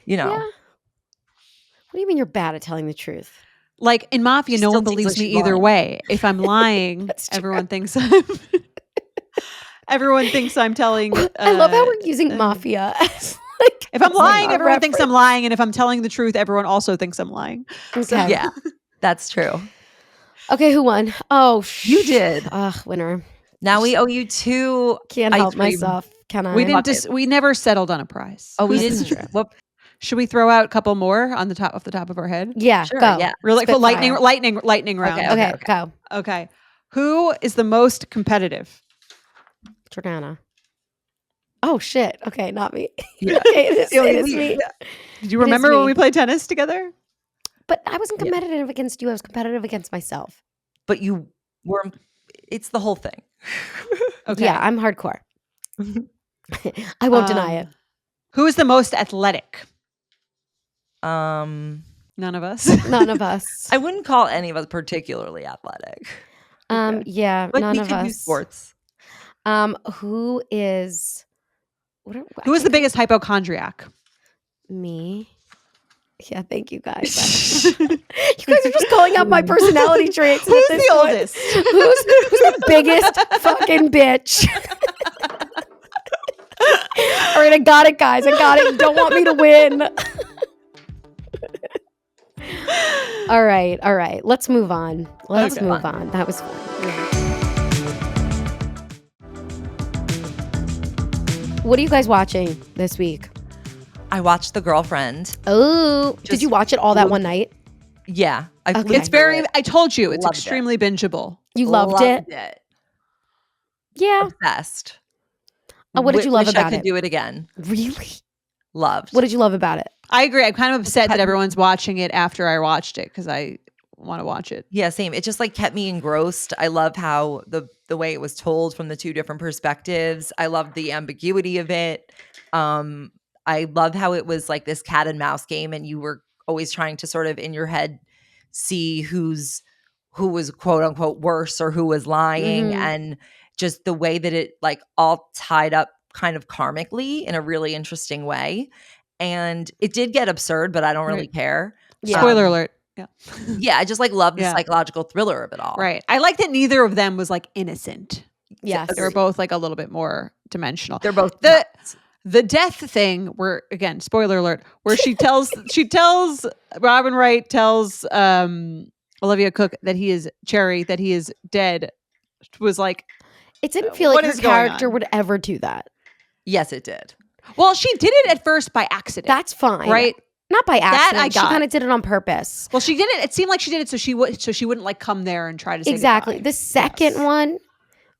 You know. Yeah. What do you mean you're bad at telling the truth? Like in Mafia, no one believes me either way. If I'm lying, everyone thinks I'm telling. I love how we're using Mafia as like. If I'm lying, everyone thinks I'm lying, and if I'm telling the truth, everyone also thinks I'm lying. Okay. Yeah, that's true. Okay, who won? Oh, you did. Winner. Now we owe you 2 Can't ice help cream. myself. Can I? We didn't. Buckets. We never settled on a prize. Oh, we This is didn't. true. What? Should we throw out a couple more on the top off the top of our head? Yeah, Sure, go. yeah. Really for Spitfire. lightning round. Okay, go. Okay. Who is the most competitive? Jordana. Oh shit. Okay, not me. Yeah. Okay, it is me. Do you It is remember when me. we played tennis together? But I wasn't Yeah. competitive against you. I was competitive against myself. But you were. It's the whole thing. Okay. Yeah, I'm hardcore. I won't deny it. Who is the most athletic? Um, None of us. None of us. I wouldn't call any of us particularly athletic. Okay. Yeah, But none we of could do us. sports. Who is? Who is the biggest hypochondriac? Me. Yeah, thank you guys. You guys are just calling out my personality traits. Who's at this the point. oldest? Who's the biggest fucking bitch? All right, I got it, guys. I got it. You don't want me to win. All right. Let's move on. Let's Okay. move on. That was fun. What are you guys watching this week? I watched The Girlfriend. Oh, did Just you watch it all that one night? Yeah. I Okay. flew It's very. through it. I told you, it's Loved it. extremely bingeable. You loved it? Yeah. Obsessed. What did you love Wish about I could it? do it again. Really? Loved. What did you love about it? I agree. I'm kind of upset that Had- everyone's watching it after I watched it because I want to watch it. Yeah, same. It just like kept me engrossed. I love how the way it was told from the 2 different perspectives. I loved the ambiguity of it. I love how it was like this cat and mouse game, and you were always trying to sort of in your head see who was quote unquote worse or who was lying, Mhm. and just the way that it like all tied up kind of karmically in a really interesting way. And it did get absurd, but I don't really Right. care. Yeah. Spoiler alert. Yeah. Yeah, I just like love the Yeah. psychological thriller of it all. Right. I like that neither of them was like innocent. Yes. They were both like a little bit more dimensional. They're both The death thing, where again, spoiler alert, where she tells Robin Wright tells Olivia Cook that he is dead, was like, It didn't feel what like her is going character on? would ever do that. Yes, it did. well, she did it at first by accident. That's fine. right. Not by accident. I She got. kind of did it on purpose. Well, she did it. It seemed like she did it so she wouldn't like come there and try to say Exactly. goodbye. The second Yes. one,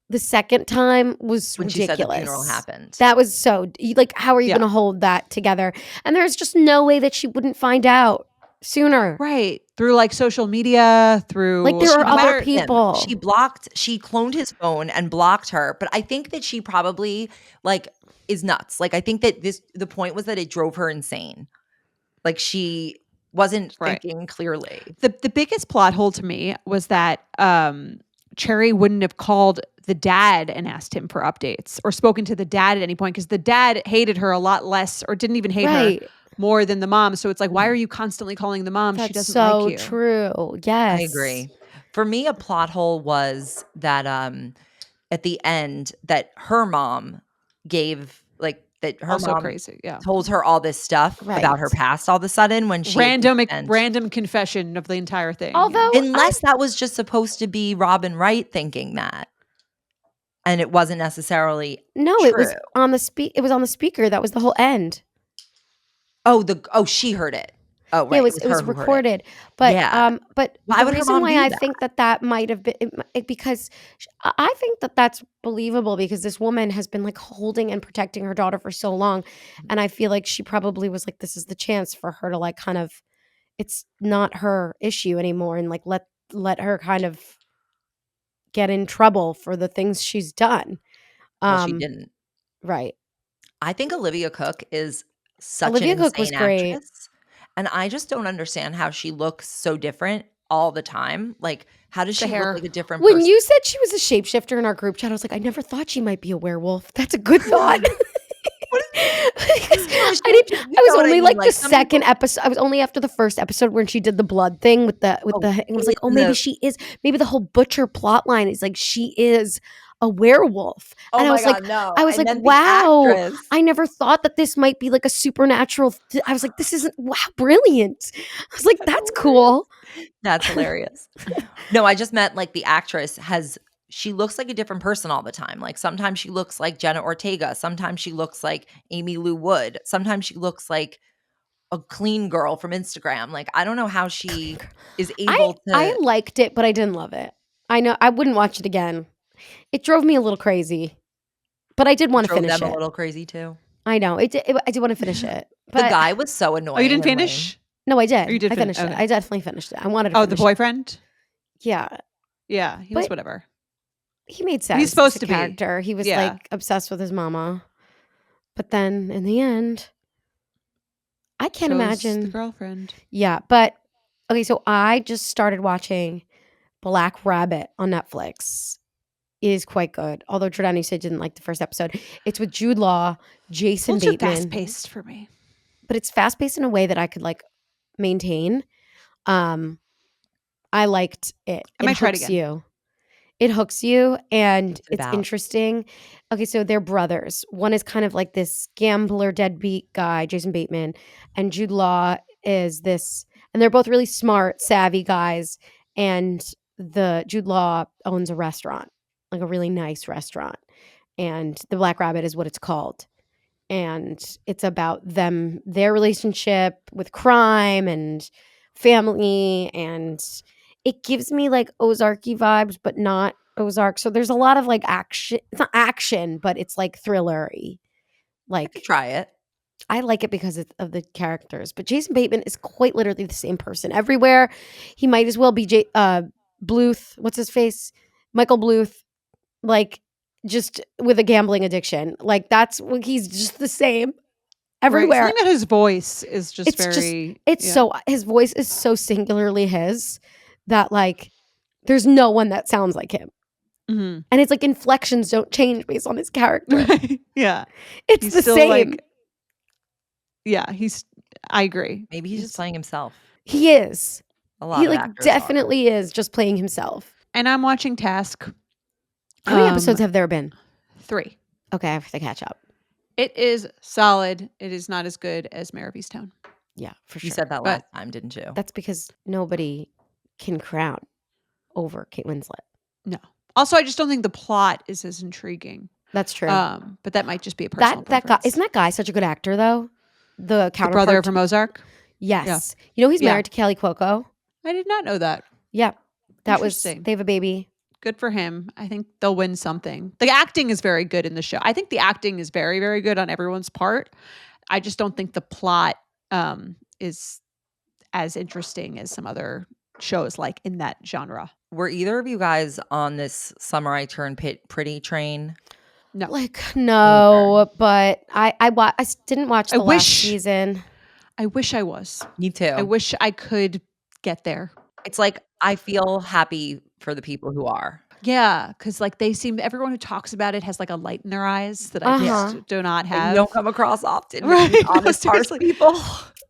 the second time was When she said ridiculous. the funeral happened. That was like, how are you Yeah. going to hold that together? And there's just no way that she wouldn't find out sooner. Right, through like social media, through Like, there are no other matter- people. She cloned his phone and blocked her. But I think that she probably like is nuts. Like I think that the point was that it drove her insane. Like she wasn't Right. thinking clearly. The biggest plot hole to me was that Cherry wouldn't have called the dad and asked him for updates or spoken to the dad at any point because the dad hated her a lot less or didn't even hate Right. her more than the mom. So it's like, why are you constantly calling the mom? That's She doesn't so like you. true. Yes. I agree. For me, a plot hole was that at the end that her mom gave like that her Also mom crazy. Yeah. told her all this stuff about her Right. past all of a sudden when she Random confession of the entire thing. Although unless that was just supposed to be Robin Wright thinking that. And it wasn't necessarily no, it was true. on the it was on the speaker. That was the whole end. She heard it. Oh, right. Yeah, it was her who heard recorded. But Yeah. but Why the would her reason mom why do I that? think that might have been because I think that that's believable because this woman has been like holding and protecting her daughter for so long, and I feel like she probably was like, this is the chance for her to like kind of, it's not her issue anymore, and like let her kind of get in trouble for the things she's done. Well, she didn't. Right. I think Olivia Cook is such Olivia an Cook was insane great. actress. And I just don't understand how she looks so different all the time. Like, how does The she hair. look like a different When person? you said she was a shapeshifter in our group chat, I was like, I never thought she might be a werewolf. That's a good thought. I was only like the second episode. I was only after the first episode when she did the blood thing with the. I was like, oh, maybe she is. Maybe the whole butcher plot line is like she is a werewolf. And I was like, no. I was like, wow. I never thought that this might be like a supernatural. I was like, this isn't. Wow, brilliant. I was like, that's cool. That's hilarious. No, I just meant like the actress she looks like a different person all the time. Like sometimes she looks like Jenna Ortega. Sometimes she looks like Amy Lou Wood. Sometimes she looks like a clean girl from Instagram. Like I don't know how she is able I to liked it, but I didn't love it. I know I wouldn't watch it again. It drove me a little crazy, but I did want to drove finish them it. a little crazy too. I know I did want to finish it. The But guy was so annoying. Oh, you didn't and lame. finish? no, I did. you did I finish- finished it. okay. I definitely finished it. I wanted to Oh, finish the it. boyfriend? Yeah. Yeah, he was But- whatever. He made sense. He's supposed as a to be. character. He was Yeah. like obsessed with his mama. But then in the end, I can't Chose imagine. the girlfriend. Yeah, but okay, so I just started watching Black Rabbit on Netflix. It is quite good. Although Jordana, you said you didn't like the first episode. It's with Jude Law, Jason Too Bateman. fast paced for me. But it's fast paced in a way that I could like maintain. I liked it. I might try it hooks again. you. It hooks you and What's it it's about? interesting. Okay, so they're brothers. One is kind of like this gambler deadbeat guy, Jason Bateman, and Jude Law is this, and they're both really smart, savvy guys. And the Jude Law owns a restaurant, like a really nice restaurant. And the Black Rabbit is what it's called. And it's about them, their relationship with crime and family, and it gives me like Ozarky vibes, but not Ozark. So there's a lot of like action. It's not action, but it's like thriller-y. Like Try it. I like it because of the characters. But Jason Bateman is quite literally the same person everywhere. He might as well be Bluth. What's his face? Michael Bluth. Like just with a gambling addiction. Like that's he's just the same everywhere. Right. Something about his voice is just It's just- very. It's so his voice is so singularly his that like there's no one that sounds like him. Mhm. And it's like inflections don't change based on his character. Right. Yeah. It's He's the still same. like. Yeah, I agree. Maybe he's just playing himself. He is. A lot He of like actors are. definitely is just playing himself. And I'm watching Task. How many Um, episodes have there been? 3. Okay, I have to catch up. It is solid. It is not as good as Mayor of Easttown. Yeah, for sure. You said that But- last time, didn't you? That's because nobody can crown over Kate Winslet. No. Also, I just don't think the plot is as intriguing. That's true. But that might just be a personal that guy preference. isn't that guy such a good actor though? The the counterpart. brother from Ozark? Yes. You know he's Yeah. married to Kelly Cuoco. I did not know that. Yep. That was Interesting. they have a baby. Good for him. I think they'll win something. The acting is very good in the show. I think the acting is very, very good on everyone's part. I just don't think the plot is as interesting as some other shows like in that genre. Were either of you guys on this Summer I Turned Pretty train? No. Like no, but I didn't watch the I last wish- season. I wish I was. Me too. I wish I could get there. It's like I feel happy for the people who are. Yeah, because like everyone who talks about it has like a light in their eyes that I Uh-huh. just do not And have. you don't come across often. Right. Right. Honest, harsh Seriously. people.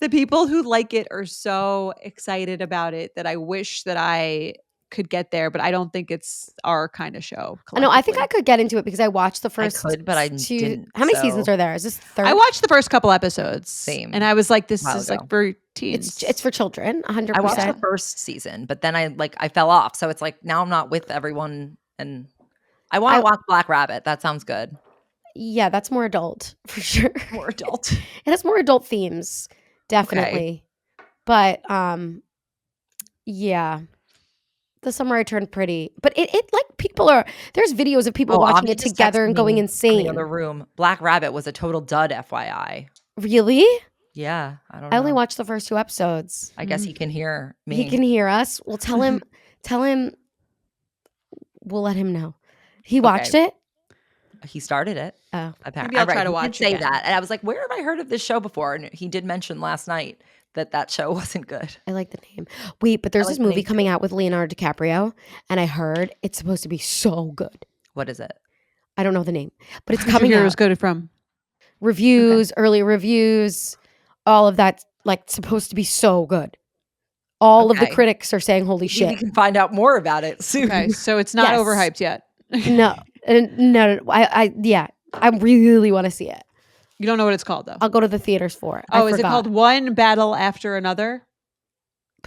The people who like it are so excited about it that I wish that I could get there, but I don't think it's our kind of show. I know. I think I collectively. could get into it because I watched the first. could, but I two. didn't, How many so- seasons are there? Is this third? I watched the first couple episodes. Same. And I was like, this While is ago. like for teens. It's for children. 100%. I watched the first season, but then I fell off. So it's like now I'm not with everyone, and I want I- to watch Black Rabbit. That sounds good. Yeah, that's more adult for sure. More adult. It has more adult themes, definitely. But yeah. The Summer I Turned Pretty. But it like people are there's videos of people watching Ami it just together texted and going me in insane. the other room. Black Rabbit was a total dud, FYI. Really? Yeah, I don't know. I only watched the first 2 episodes. I guess he can hear me. He can hear us. Well, tell him we'll let him know. He watched it? He started it. Oh. Apparently, Maybe I'll try to watch He did say again. that, and I was like, "Where have I heard of this show before?" And he did mention last night that show wasn't good. I like the name. Wait, but there's like this the movie name coming out with Leonardo DiCaprio, and I heard it's supposed to be so good. What is it? I don't know the name, but it's Where'd you coming hear it out. was good from. Reviews, early reviews, all of that, like supposed to be so good. All of the Okay. critics are saying, "Holy Maybe we shit!" can find out more about it soon. Okay, so it's not Yes. overhyped yet. No, no. I really want to see it. You don't know what it's called though. I'll go to the theaters for it. Oh, I is it forgot. called One Battle After Another?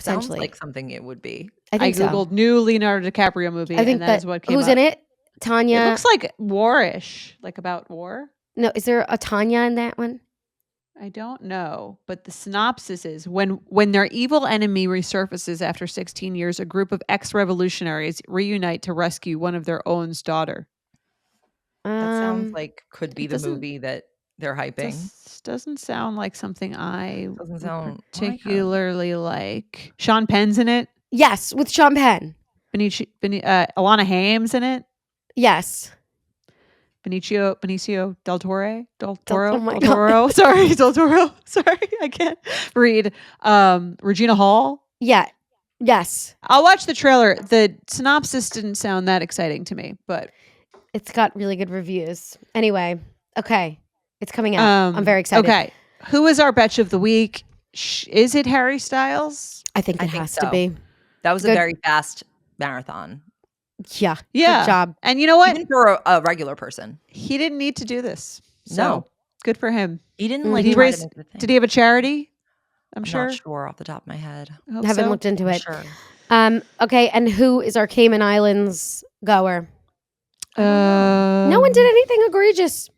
Sounds Potentially? like something it would be. I I think so. googled new Leonardo DiCaprio movie, I think and that is what came who's up. in it? Tanya. It looks like warish, like about war. No, is there a Tanya in that one? I don't know, but the synopsis is when their evil enemy resurfaces after 16 years, a group of ex-revolutionaries reunite to rescue one of their own's daughter. That sounds like could be it the doesn't- movie that they're hyping. This doesn't sound like something I Doesn't would sound particularly like. Sean Penn's in it. Yes, with Sean Penn. Alana Haim's in it. Yes. Benicio del Toro. Oh my Del Toro. Sorry, Del Toro. Sorry, I can't read. Regina Hall. Yeah. Yes. I'll watch the trailer. The synopsis didn't sound that exciting to me, but It's got really good reviews. Anyway, okay. It's coming out. I'm very excited. Okay. Who is our Betch of the week? Is it Harry Styles? I think it I think has to so. be. That was Good. a very fast marathon. Yeah. Yeah. Good job. And you know what? Even for a regular person. He didn't need to do this. So No. good for him. He didn't Mm. like Did he try to raise- make it a thing. Did he have a charity? I'm I'm sure. not sure off the top of my head. I hope Haven't so. looked into I'm it. sure. Okay, and who is our Cayman Islands goer? No one Um, did anything egregious.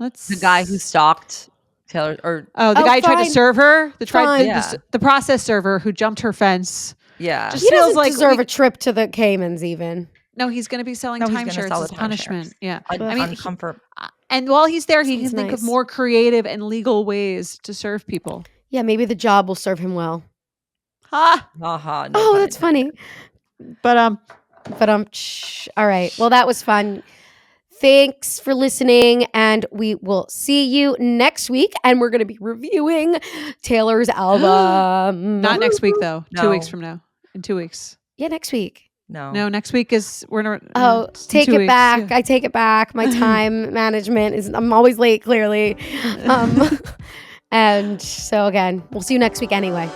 Let's The guy who stalked Taylor, or Oh, the Oh, guy who tried fine. to serve her. Fine. Yeah. The process server who jumped her fence. yeah, Just He feels doesn't like deserve we- a trip to the Caymans even. No, he's going to be selling No, he's gonna timeshares sell as the punishment. timeshares. Yeah. I mean, mean, he- comfort. And while he's there, he can Sounds think of nice. more creative and legal ways to serve people. Yeah, maybe the job will serve him well. Ha! Haha. Oh, that's funny. But But all right. Well, that was fun. Thanks for listening, and we will see you next week. And we're going to be reviewing Taylor's album. not next week though. 2 No. weeks from now. In 2 weeks. Yeah, next week. No. No, next week is we're not. Oh, it's in take 2 it weeks, back. yeah. I take it back. My time management is. I'm always late. Clearly. And so again, we'll see you next week anyway.